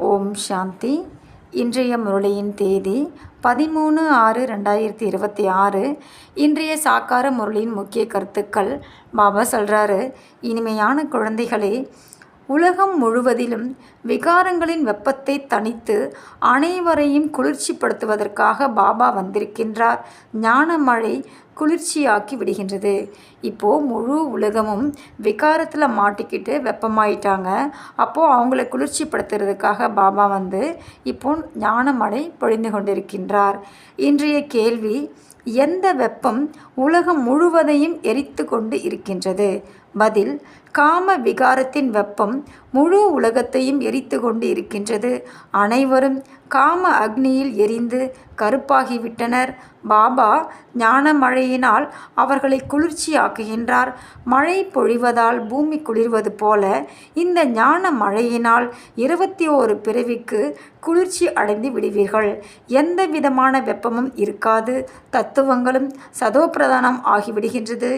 ஓம் சாந்தி. இன்றைய முரளியின் தேதி 13/6/2026. இன்றைய சாக்கார முரளியின் முக்கிய கருத்துக்கள். பாபா சொல்கிறாரு, இனிமையான குழந்தைகளே, உலகம் முழுவதிலும் விகாரங்களின் வெப்பத்தை தணித்து அனைவரையும் குளிர்ச்சிப்படுத்துவதற்காக பாபா வந்திருக்கின்றார். ஞான மழை குளிர்ச்சியாக்கி விடுகின்றது. இப்போது முழு உலகமும் விகாரத்தில் மாட்டிக்கிட்டு வெப்பமாயிட்டாங்க. அப்போது அவங்கள குளிர்ச்சிப்படுத்துறதுக்காக பாபா வந்து இப்போ ஞான மழை பொழிந்து கொண்டிருக்கின்றார். இன்றைய கேள்வி, எந்த வெப்பம் உலகம் முழுவதையும் எரித்து கொண்டு இருக்கின்றது? பதில், காம விகாரத்தின் வெப்பம் முழு உலகத்தையும் எரித்து கொண்டு இருக்கின்றது. அனைவரும் காம அக்னியில் எரிந்து கருப்பாகிவிட்டனர். பாபா ஞான மழையினால் அவர்களை குளிர்ச்சி ஆக்குகின்றார். மழை பொழிவதால் பூமி குளிர்வது போல இந்த ஞான மழையினால் 21 பிறவிக்கு குளிர்ச்சி அடைந்து விடுவீர்கள். எந்த விதமான வெப்பமும் இருக்காது. தத்துவங்களும் சதோப்பிரதானம் ஆகிவிடுகின்றது.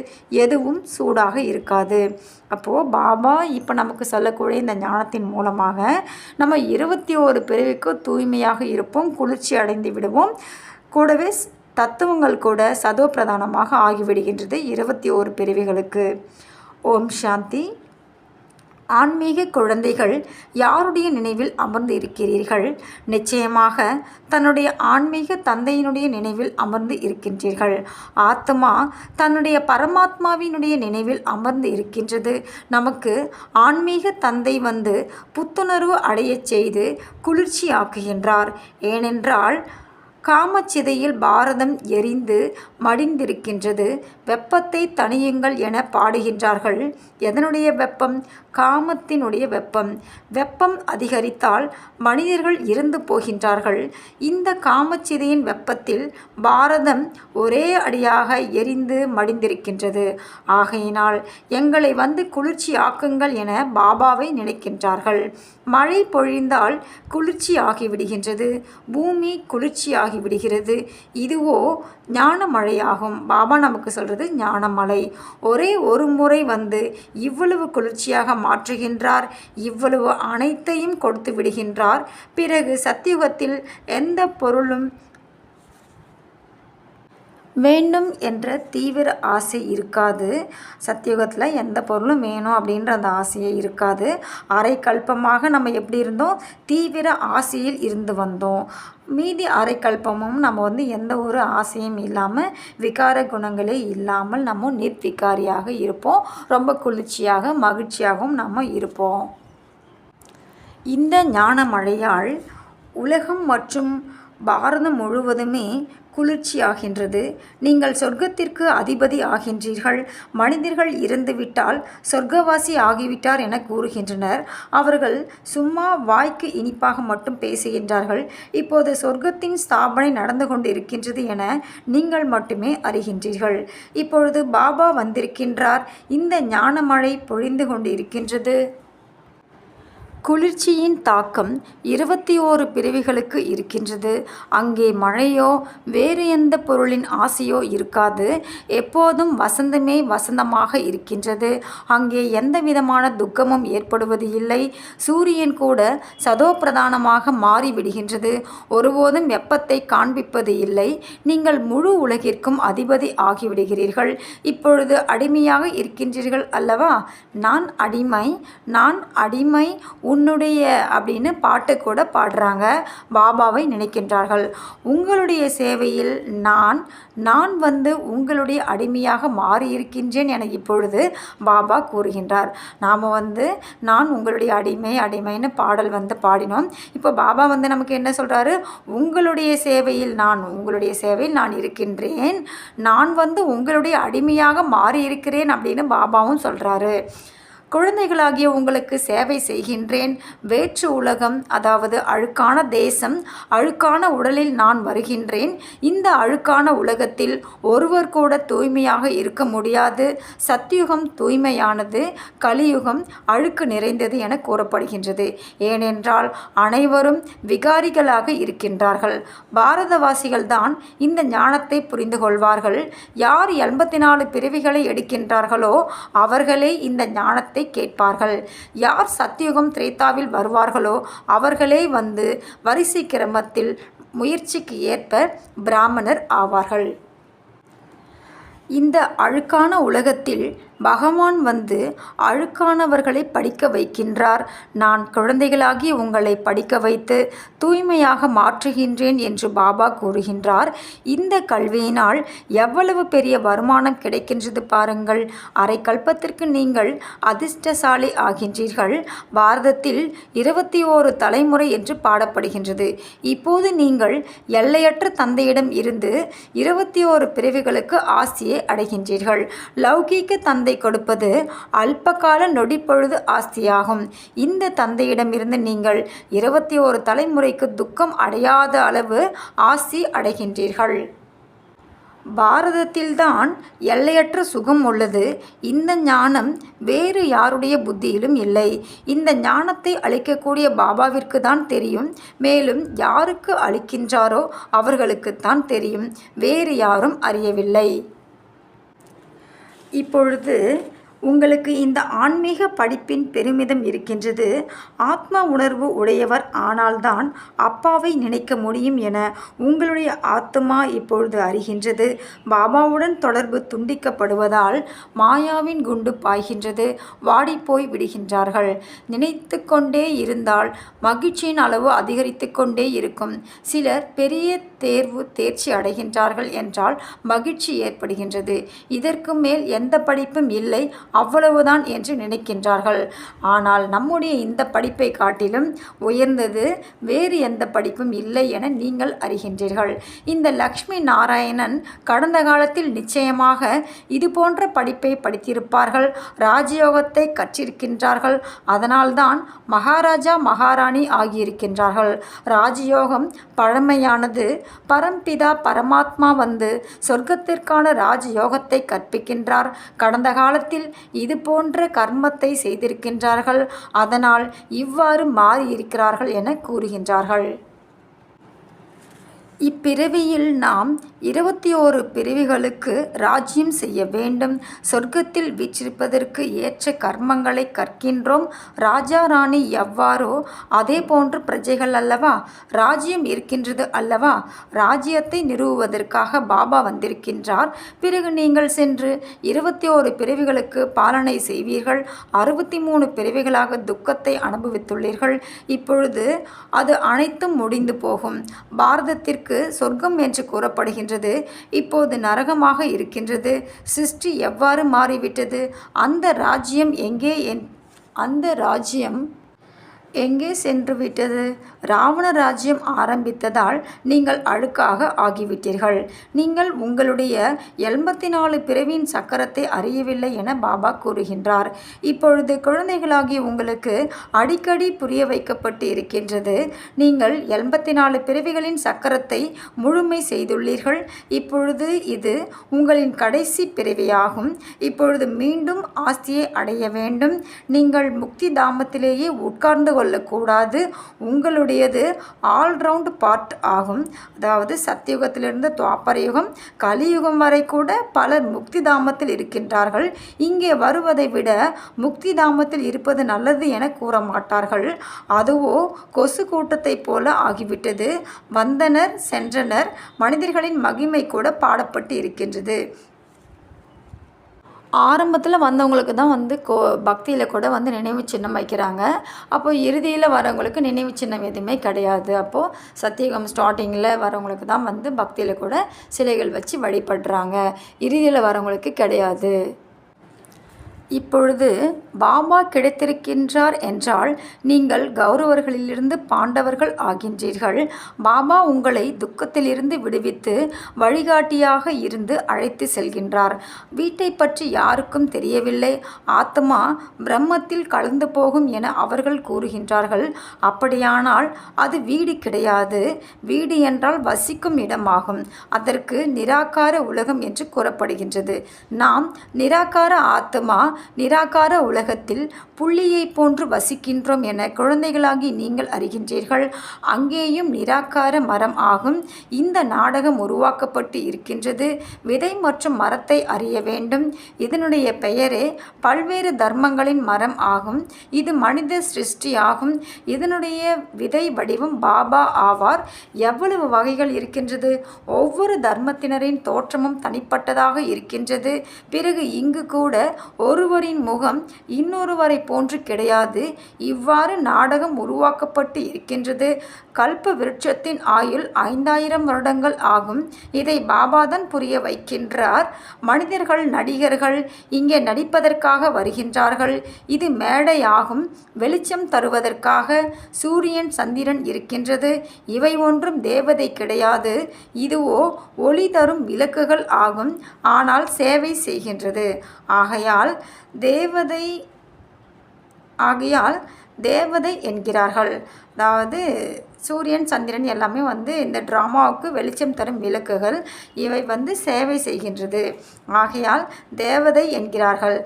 எதுவும் சூடாக இருக்காது. அப்போது பாபா இப்போ நமக்கு சொல்லக்கூடிய இந்த ஞானத்தின் மூலமாக நம்ம 21 பிறவிக்கு தூய்மையாக இருப்போம், குளிர்ச்சி அடைந்து விடுவோம். கூடவே தத்துவங்கள் கூட சதோப்பிரதானமாக ஆகிவிடுகின்றது 21 பிறவிகளுக்கு. ஓம் சாந்தி. ஆன்மீக குழந்தைகள் யாருடைய நினைவில் அமர்ந்து இருக்கிறீர்கள்? நிச்சயமாக தன்னுடைய ஆன்மீக தந்தையினுடைய நினைவில் அமர்ந்து இருக்கின்றீர்கள். ஆத்மா தன்னுடைய பரமாத்மாவினுடைய நினைவில் அமர்ந்து இருக்கின்றது. நமக்கு ஆன்மீக தந்தை வந்து புத்துணர்வு அடையச் செய்து குளிர்ச்சி ஆக்குகின்றார். ஏனென்றால் காமச்சிதையில் பாரதம் எரிந்து மடிந்திருக்கின்றது. வெப்பத்தை தணியுங்கள் என பாடுகின்றார்கள். எதனுடைய வெப்பம்? காமத்தினுடைய வெப்பம். வெப்பம் அதிகரித்தால் மனிதர்கள் இறந்து போகின்றார்கள். இந்த காமச்சிதையின் வெப்பத்தில் பாரதம் ஒரே அடியாக எரிந்து மடிந்திருக்கின்றது. ஆகையினால் எங்களை வந்து குளிர்ச்சி ஆக்குங்கள் என பாபாவை நினைக்கின்றார்கள். மழை பொழிந்தால் குளிர்ச்சி ஆகிவிடுகின்றது. பூமி குளிர்ச்சி ஆகிவிடுகிறது. இதுவோ ஞான மழையாகும். பாபா நமக்கு சொல்கிறது ஞான மழை. ஒரே ஒரு முறை வந்து இவ்வளவு குளிர்ச்சியாக மாற்றுகின்றார். இவ்வளவு அனைத்தையும் கொடுத்து விடுகின்றார். பிறகு சத்தியுகத்தில் எந்த பொருளும் வேண்டும் என்ற தீவிர ஆசை இருக்காது. சத்தியுகத்தில் எந்த பொருளும் வேணும் அப்படின்ற அந்த ஆசையே இருக்காது. அரை கல்பமாக நம்ம எப்படி இருந்தோம்? தீவிர ஆசையில் இருந்து வந்தோம். மீதி அரை கல்பமும் நம்ம வந்து எந்த ஒரு ஆசையும் இல்லாமல், விகார குணங்களே இல்லாமல் நம்ம நிர்விகாரியாக இருப்போம். ரொம்ப குளிர்ச்சியாக மகிழ்ச்சியாகவும் நம்ம இருப்போம். இந்த ஞான மழையால் உலகம் மற்றும் பாரதம் முழுவதுமே குளிர்ச்சியாகின்றது. நீங்கள் சொர்க்கத்திற்கு அதிபதி ஆகின்றீர்கள். மனிதர்கள் இறந்துவிட்டால் சொர்க்கவாசி ஆகிவிட்டார் என கூறுகின்றனர். அவர்கள் சும்மா வாய்க்கு இனிப்பாக மட்டும் பேசுகின்றார்கள். இப்போது சொர்க்கத்தின் ஸ்தாபனை நடந்து கொண்டு இருக்கின்றது என நீங்கள் மட்டுமே அறிகின்றீர்கள். இப்பொழுது பாபா வந்திருக்கின்றார். இந்த ஞான மழை பொழிந்து கொண்டு இருக்கின்றது. குளிர்ச்சியின் தாக்கம் 21 பிறவிகளுக்கு இருக்கின்றது. அங்கே மழையோ வேறு எந்த பொருளின் ஆசையோ இருக்காது. எப்போதும் வசந்தமே வசந்தமாக இருக்கின்றது. அங்கே எந்த விதமான துக்கமும் ஏற்படுவது இல்லை. சூரியன் கூட சதோப்பிரதானமாக மாறிவிடுகின்றது. ஒருபோதும் வெப்பத்தை காண்பிப்பது இல்லை. நீங்கள் முழு உலகிற்கும் அதிபதி ஆகிவிடுகிறீர்கள். இப்பொழுது அடிமையாக இருக்கின்றீர்கள் அல்லவா? நான் அடிமை, நான் அடிமை உன்னுடைய அப்படின்னு பாட்டு கூட பாடுறாங்க. பாபாவை நினைக்கின்றார்கள். உங்களுடைய சேவையில் நான் வந்து உங்களுடைய அடிமையாக மாறியிருக்கின்றேன் என இப்பொழுது பாபா கூறுகின்றார். நாம் வந்து நான் உங்களுடைய அடிமைன்னு பாடல் வந்து பாடினோம். இப்போ பாபா வந்து நமக்கு என்ன சொல்கிறாரு? உங்களுடைய சேவையில் நான் இருக்கின்றேன். நான் வந்து உங்களுடைய அடிமையாக மாறியிருக்கிறேன் அப்படின்னு பாபாவும் சொல்கிறாரு. குழந்தைகளாகிய உங்களுக்கு சேவை செய்கின்றேன். வேற்று உலகம், அதாவது அழுக்கான தேசம், அழுக்கான உடலில் நான் வருகின்றேன். இந்த அழுக்கான உலகத்தில் ஒருவர் கூட தூய்மையாக இருக்க முடியாது. சத்தியுகம் தூய்மையானது, கலியுகம் அழுக்கு நிறைந்தது என கூறப்படுகின்றது. ஏனென்றால் அனைவரும் விகாரிகளாக இருக்கின்றார்கள். பாரதவாசிகள்தான் இந்த ஞானத்தை புரிந்து கொள்வார்கள். யார் 84 பிறவிகளை எடுக்கின்றார்களோ அவர்களே இந்த ஞானத்தை வார்த்தை கேட்பார்கள். யார் சத்தியுகம் திரேதாவில் வருவார்களோ அவர்களே வந்து வரிசை கிரமத்தில் முயற்சிக்கு ஏற்ப பிராமணர் ஆவார்கள். இந்த அழுக்கான உலகத்தில் பகவான் வந்து அழுக்கானவர்களை படிக்க வைக்கின்றார். நான் குழந்தைகளாகி உங்களை படிக்க வைத்து தூய்மையாக மாற்றுகின்றேன் என்று பாபா கூறுகின்றார். இந்த கல்வியினால் எவ்வளவு பெரிய வருமானம் கிடைக்கின்றது பாருங்கள். அரை கல்பத்திற்கு நீங்கள் அதிர்ஷ்டசாலி ஆகின்றீர்கள். பாரதத்தில் 21 தலைமுறை என்று பாடப்படுகின்றது. இப்போது நீங்கள் எல்லையற்ற தந்தையிடம் இருந்து 21 பிறவிகளுக்கு ஆசியை அடைகின்றீர்கள். லௌகீக தந்தை கொடுப்பது அல்பகால நொடிப்பொழுது ஆஸ்தியாகும். இந்த தந்தையிடமிருந்து நீங்கள் 21 தலைமுறைக்கு துக்கம் அடையாத அளவு ஆசி அடைகின்றீர்கள். பாரதத்தில்தான் எல்லையற்ற சுகம் உள்ளது. இந்த ஞானம் வேறு யாருடைய புத்தியிலும் இல்லை. இந்த ஞானத்தை அளிக்கக்கூடிய பாபாவிற்கு தான் தெரியும். மேலும் யாருக்கு அளிக்கின்றாரோ அவர்களுக்குத்தான் தெரியும். வேறு யாரும் அறியவில்லை. இப்பொழுது உங்களுக்கு இந்த ஆன்மீக படிப்பின் பெருமிதம் இருக்கின்றது. ஆத்ம உணர்வு உடையவர் ஆனால்தான் அப்பாவை நினைக்க முடியும் என உங்களுடைய ஆத்மா இப்பொழுது அறிகின்றது. பாபாவுடன் தொடர்பு துண்டிக்கப்படுவதால் மாயாவின் குண்டு பாய்கின்றது. வாடிப்போய் விடுகின்றார்கள். நினைத்து கொண்டே இருந்தால் மகிழ்ச்சியின் அளவு அதிகரித்து கொண்டே இருக்கும். சிலர் பெரிய தேர்ச்சி அடைகின்றார்கள் என்றால் மகிழ்ச்சி ஏற்படுகின்றது. இதற்கு மேல் எந்த படிப்பும் இல்லை, அவ்வளவுதான் என்று நினைக்கின்றார்கள். ஆனால் நம்முடைய இந்த படிப்பை காட்டிலும் உயர்ந்தது வேறு எந்த படிப்பும் இல்லை என நீங்கள் அறிகின்றீர்கள். இந்த லக்ஷ்மி நாராயணன் கடந்த காலத்தில் நிச்சயமாக இது போன்ற படிப்பை படித்திருப்பார்கள். ராஜயோகத்தை கற்றிருக்கின்றார்கள். அதனால்தான் மகாராஜா மகாராணி ஆகியிருக்கின்றார்கள். ராஜயோகம் பழமையானது. பரம்பிதா பரமாத்மா வந்து சொர்க்கத்திற்கான ராஜயோகத்தை கற்பிக்கின்றார். கடந்த காலத்தில் இது போன்ற கர்மத்தை செய்திருக்கின்றார்கள். அதனால் இவ்வாறு மாறியிருக்கிறார்கள் என கூறுகின்றார்கள். இப்பிறவியில் நாம் 21 பிறவிகளுக்கு ராஜ்யம் செய்ய வேண்டும். சொர்க்கத்தில் வீற்றிருப்பதற்கு ஏற்ற கர்மங்களை கற்கின்றோம். ராஜா ராணி எவ்வாறோ அதே போன்று பிரஜைகள் அல்லவா? ராஜ்யம் இருக்கின்றது அல்லவா? ராஜ்யத்தை நிறுவுவதற்காக பாபா வந்திருக்கின்றார். பிறகு நீங்கள் சென்று 21 பிறவிகளுக்கு பாலனை செய்வீர்கள். 63 பிறவிகளாக துக்கத்தை அனுபவித்துள்ளீர்கள். இப்பொழுது அது அனைத்தும் முடிந்து போகும். பாரதத்திற்கு சொர்க்கம் என்று கூறப்படுகின்றது. இப்போது நரகமாக இருக்கின்றது. சிருஷ்டி எவ்வாறு மாறிவிட்டது? அந்த ராஜ்யம் எங்கே சென்று விட்டது? ராவண ராஜ்யம் ஆரம்பித்ததால் நீங்கள் அழுக்காக ஆகிவிட்டீர்கள். நீங்கள் உங்களுடைய 84 பிறவியின் சக்கரத்தை அறியவில்லை என பாபா கூறுகின்றார். இப்பொழுது குழந்தைகளாகிய உங்களுக்கு அடிக்கடி புரிய வைக்கப்பட்டு இருக்கின்றது. நீங்கள் 84 பிறவிகளின் சக்கரத்தை முழுமை செய்துள்ளீர்கள். இப்பொழுது இது உங்களின் கடைசி பிறவியாகும். இப்பொழுது மீண்டும் ஆஸ்தியை அடைய வேண்டும். நீங்கள் முக்தி தாமத்திலேயே உட்கார்ந்து கொள்ளக்கூடாது. உங்களுடையது ஆல்ரவுண்ட் பார்ட் ஆகும். அதாவது சத்தியுகத்திலிருந்து துவாபர யுகம், கலியுகம் வரை கூட பலர் முக்தி தாமத்தில் இருக்கின்றார்கள். இங்கே வருவதை விட முக்தி தாமத்தில் இருப்பது நல்லது என கூற மாட்டார்கள். அதுவோ கொசு கூட்டத்தை போல ஆகிவிட்டது. வந்தனர் சென்றனர். மனிதர்களின் மகிமை கூட பாடப்பட்டு இருக்கின்றது. ஆரம்பத்தில் வந்தவங்களுக்கு தான் வந்து பக்தியில் கூட வந்து நினைவு சின்னம் வைக்கிறாங்க. அப்போது இறுதியில் வரவங்களுக்கு நினைவு சின்னம் எதுவுமே கிடையாது. அப்போது சத்தியுகம் ஸ்டார்டிங்கில் வரவங்களுக்கு தான் வந்து பக்தியில் கூட சிலைகள் வச்சு வழிபடுறாங்க. இறுதியில் வரவங்களுக்கு கிடையாது. இப்பொழுது பாபா கிடைத்திருக்கின்றார் என்றால் நீங்கள் கௌரவர்களிலிருந்து பாண்டவர்கள் ஆகின்றீர்கள். பாபா உங்களை துக்கத்திலிருந்து விடுவித்து வழிகாட்டியாக இருந்து அழைத்து செல்கின்றார். வீட்டை பற்றி யாருக்கும் தெரியவில்லை. ஆத்மா பிரம்மத்தில் கலந்து போகும் என அவர்கள் கூறுகின்றார்கள். அப்படியானால் அது வீடு கிடையாது. வீடு என்றால் வசிக்கும் இடமாகும். அதற்கு நிராகார உலகம் என்று கூறப்படுகின்றது. நாம் நிராகார ஆத்மா. நிராகார உலகத்தில் புள்ளியை போன்று வசிக்கின்றோம் என குழந்தைகளாகி நீங்கள் அறிகின்றீர்கள். அங்கேயும் நிராகார மரம் ஆகும். இந்த நாடகம் உருவாக்கப்பட்டு இருக்கின்றது. விதை மற்றும் மரத்தை அறிய வேண்டும். இதனுடைய பெயரே பல்வேறு தர்மங்களின் மரம் ஆகும். இது மனித சிருஷ்டி ஆகும். இதனுடைய விதை வடிவம் பாபா ஆவார். எவ்வளவு வகைகள் இருக்கின்றது. ஒவ்வொரு தர்மத்தினரின் தோற்றமும் தனிப்பட்டதாக இருக்கின்றது. பிறகு இங்கு கூட ஒருவரின் முகம் இன்னொருவரை போன்று கிடையாது. இவ்வாறு நாடகம் உருவாக்கப்பட்டு இருக்கின்றது. கல்ப விருட்சத்தின் ஆயுள் 5000 வருடங்கள் ஆகும். இதை பாபாதான் புரிய வைக்கின்றார். மனிதர்கள் நடிகர்கள் இங்கே நடிப்பதற்காக வருகின்றார்கள். இது மேடை ஆகும். வெளிச்சம் தருவதற்காக சூரியன் சந்திரன் இருக்கின்றது. இவை ஒன்றும் தேவதை கிடையாது. இதுவோ ஒளி தரும் விளக்குகள் ஆகும். ஆனால் சேவை செய்கின்றது. ஆகையால் தேவதை என்கிறார்கள். அதாவது சூரியன் சந்திரன் எல்லாமே இந்த ட்ராமாவுக்கு வெளிச்சம் தரும் விளக்குகள். இவை சேவை செய்கின்றது. ஆகையால் தேவதை என்கிறார்கள்.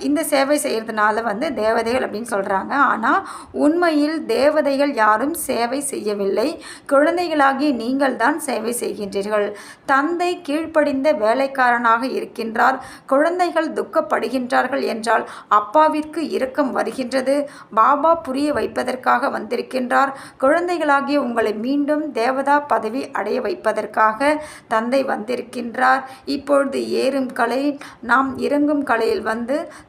இந்த சேவை செய்கிறதுனால தேவதைகள் அப்படின்னு சொல்கிறாங்க. ஆனால் உண்மையில் தேவதைகள் யாரும் சேவை செய்யவில்லை. குழந்தைகளாகி நீங்கள் தான் சேவை செய்கின்றீர்கள். தந்தை கீழ்ப்படிந்த வேலைக்காரனாக இருக்கின்றார். குழந்தைகள் துக்கப்படுகின்றார்கள் என்றால் அப்பாவிற்கு இரக்கம் வருகின்றது. பாபா புரிய வைப்பதற்காக வந்திருக்கின்றார். குழந்தைகளாகிய உங்களை மீண்டும் தேவதா பதவி அடைய வைப்பதற்காக தந்தை வந்திருக்கின்றார். இப்பொழுது ஏறும் கலையில் நாம் இறங்கும் கலையில்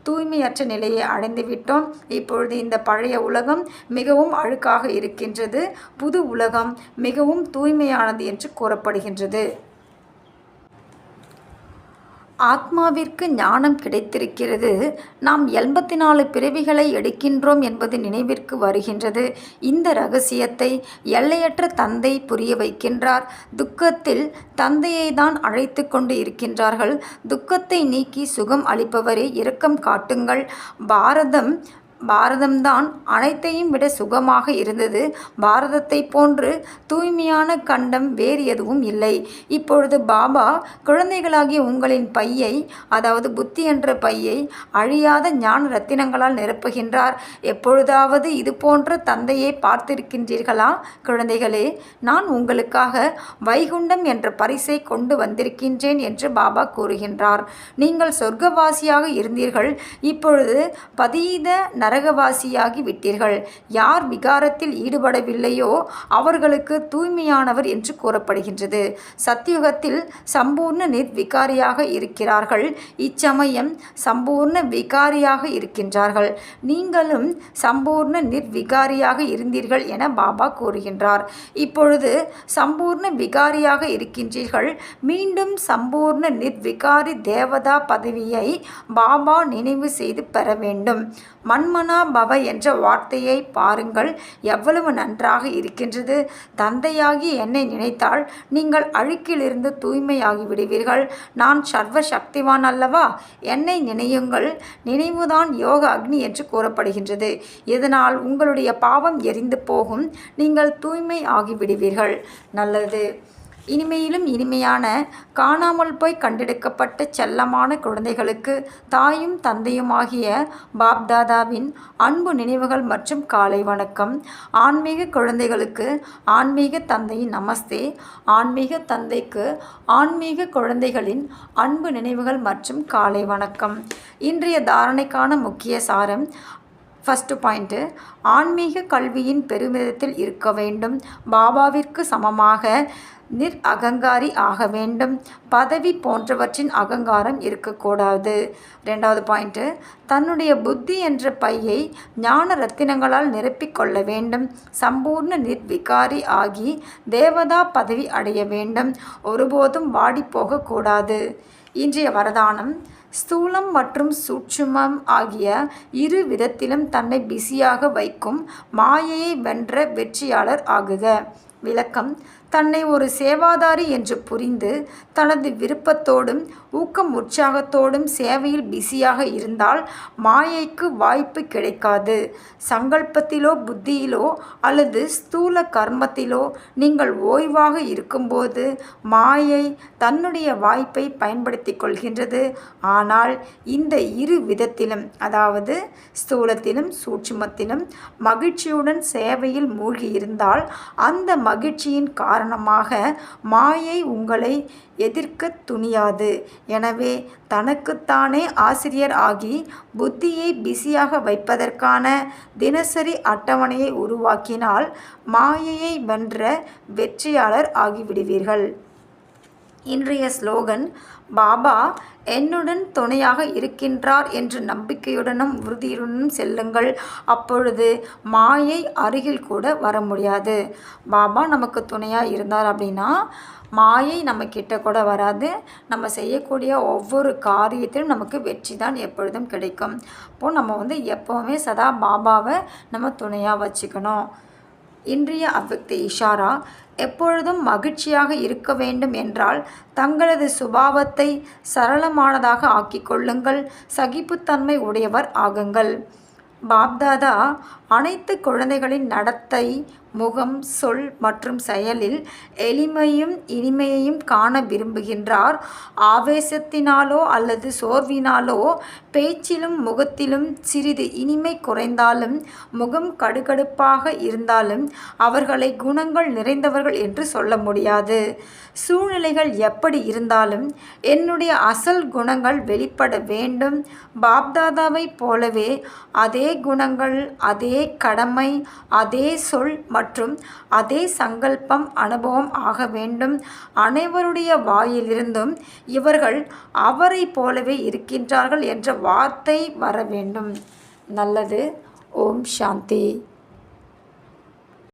தூய்மையற்ற நிலையை அடைந்துவிட்டோம். இப்பொழுது இந்த பழைய உலகம் மிகவும் அழுக்காக இருக்கின்றது. புது உலகம் மிகவும் தூய்மையானது என்று கூறப்படுகின்றது. ஆத்மாவிற்கு ஞானம் கிடைத்திருக்கிறது. நாம் 84 பிறவிகளை எடுக்கின்றோம் என்பது நினைவிற்கு வருகின்றது. இந்த இரகசியத்தை எல்லையற்ற தந்தை புரிய வைக்கின்றார். துக்கத்தில் தந்தையை தான் அழைத்து கொண்டு இருக்கின்றார்கள். துக்கத்தை நீக்கி சுகம் அளிப்பவரே இரக்கம் காட்டுங்கள். பாரதம்தான் அனைத்தையும் விட சுகமாக இருந்தது. பாரதத்தை போன்று தூய்மையான கண்டம் வேறு எதுவும் இல்லை. இப்பொழுது பாபா குழந்தைகளாகிய உங்களின் பையை, அதாவது புத்தி என்ற பையை அழியாத ஞான ரத்தினங்களால் நிரப்புகின்றார். எப்பொழுதாவது இது போன்ற தந்தையை பார்த்திருக்கின்றீர்களா? குழந்தைகளே, நான் உங்களுக்காக வைகுண்டம் என்ற பரிசை கொண்டு வந்திருக்கின்றேன் என்று பாபா கூறுகின்றார். நீங்கள் சொர்க்கவாசியாக இருந்தீர்கள். இப்பொழுது பதீத நரகவாசியாகி விட்டீர்கள். யார் விகாரத்தில் ஈடுபடவில்லையோ அவர்களுக்கு தூய்மையானவர் என்று கூறப்படுகின்றது. சத்தியுகத்தில் சம்பூர்ண நிர்விகாரியாக இருக்கிறார்கள். இச்சமயம் சம்பூர்ண விகாரியாக இருக்கின்றார்கள். நீங்களும் சம்பூர்ண நிர்விகாரியாக இருந்தீர்கள் என பாபா கூறுகின்றார். இப்பொழுது சம்பூர்ண விகாரியாக இருக்கின்றீர்கள். மீண்டும் சம்பூர்ண நிர்விகாரி தேவதா பதவியை பாபா நினைவு செய்து பெற வேண்டும். மன்மனா பவ என்ற வார்த்தையை பாருங்கள், எவ்வளவு நன்றாக இருக்கின்றது. தந்தையாகி என்னை நினைத்தால் நீங்கள் அழுக்கிலிருந்து தூய்மையாகி விடுவீர்கள். நான் சர்வ சக்திவான் அல்லவா? என்னை நினையுங்கள். நினைவுதான் யோக அக்னி என்று கூறப்படுகின்றது. இதனால் உங்களுடைய பாவம் எரிந்து போகும். நீங்கள் தூய்மை ஆகிவிடுவீர்கள். நல்லது. இனிமையிலும் இனிமையான காணாமல் போய் கண்டெடுக்கப்பட்ட செல்லமான குழந்தைகளுக்கு தாயும் தந்தையுமாகிய பாப்தாதாவின் அன்பு நினைவுகள் மற்றும் காலை வணக்கம். ஆன்மீக குழந்தைகளுக்கு ஆன்மீக தந்தையின் நமஸ்தே. ஆன்மீக தந்தைக்கு ஆன்மீக குழந்தைகளின் அன்பு நினைவுகள் மற்றும் காலை வணக்கம். இன்றைய தாரணைக்கான முக்கிய சாரம். ஃபஸ்ட்டு பாயிண்ட்டு, ஆன்மீக கல்வியின் பெருமிதத்தில் இருக்க வேண்டும். பாபாவிற்கு சமமாக அகங்காரி ஆக வேண்டும். பதவி போன்றவற்றின் அகங்காரம் இருக்கக்கூடாது. ரெண்டாவது பாயிண்ட்டு, தன்னுடைய புத்தி என்ற பையை ஞான ரத்தினங்களால் நிரப்பிக்கொள்ள வேண்டும். சம்பூர்ண நிர்விகாரி ஆகி தேவதா பதவி அடைய வேண்டும். ஒருபோதும் வாடி போகக்கூடாது. இன்றைய வரதானம். ஸ்தூலம் மற்றும் சூட்சுமம் ஆகிய இரு விதத்திலும் தன்னை பிஸியாக வைக்கும் மாயையை வென்ற வெற்றியாளர் ஆகுக. விளக்கம்: தன்னை ஒரு சேவாதாரி என்று புரிந்து தனது விருப்பத்தோடும் உற்சாகத்தோடும் சேவையில் பிஸியாக இருந்தால் மாயைக்கு வாய்ப்பு கிடைக்காது. சங்கல்பத்திலோ புத்தியிலோ அல்லது ஸ்தூல கர்மத்திலோ நீங்கள் ஓய்வாக இருக்கும்போது மாயை தன்னுடைய வாய்ப்பை பயன்படுத்தி கொள்கின்றது. ஆனால் இந்த இரு விதத்திலும், அதாவது ஸ்தூலத்திலும் சூட்சுமத்திலும் மகிழ்ச்சியுடன் சேவையில் மூழ்கியிருந்தால் அந்த மகிழ்ச்சியின் காரணமாக மாயை உங்களை எதிர்க்க துணியாது. எனவே தனக்குத்தானே ஆசிரியர் ஆகி புத்தியை பிஸியாக வைப்பதற்கான தினசரி அட்டவணையை உருவாக்கினால் மாயையை வென்ற வெற்றியாளர் ஆகிவிடுவீர்கள். இன்றைய ஸ்லோகன்: பாபா என்னுடன் துணையாக இருக்கின்றார் என்று நம்பிக்கையுடனும் உறுதியுடனும் செல்லுங்கள். அப்பொழுது மாயை அருகில் கூட வர முடியாது. பாபா நமக்கு துணையாக இருந்தார் அப்படின்னா மாயை நம்ம கிட்ட கூட வராது. நம்ம செய்யக்கூடிய ஒவ்வொரு காரியத்திலும் நமக்கு வெற்றி தான் எப்பொழுதும் கிடைக்கும். அப்போது நம்ம எப்போவுமே சதா பாபாவை நம்ம துணையாக வச்சுக்கணும். இன்றைய அவ்வக்த இஷாரா: எப்பொழுதும் மகிழ்ச்சியாக இருக்க வேண்டும் என்றால் தங்களது சுபாவத்தை சரளமானதாக ஆக்கிக் கொள்ளுங்கள். சகிப்புத்தன்மை உடையவர் ஆகுங்கள். பாப்தாதா அனைத்து குழந்தைகளின் நடத்தை, முகம், சொல் மற்றும் செயலில் எளிமையும் இனிமையையும் காண விரும்புகின்றார். ஆவேசத்தினாலோ அல்லது சோர்வினாலோ பேச்சிலும் முகத்திலும் சிறிது இனிமை குறைந்தாலும், முகம் கடுகடுப்பாக இருந்தாலும் அவர்களை குணங்கள் நிறைந்தவர்கள் என்று சொல்ல முடியாது. சூழ்நிலைகள் எப்படி இருந்தாலும் என்னுடைய அசல் குணங்கள் வெளிப்பட வேண்டும். பாப்தாதாவை போலவே அதே குணங்கள், அதே கடமை, அதே சொல் மற்றும் அதே சங்கல்பம் அனுபவம் ஆக வேண்டும். அனைவருடைய வாயிலிருந்தும் இவர்கள் அவரை போலவே இருக்கின்றார்கள் என்ற வார்த்தை வர வேண்டும். நல்லது. ஓம் சாந்தி.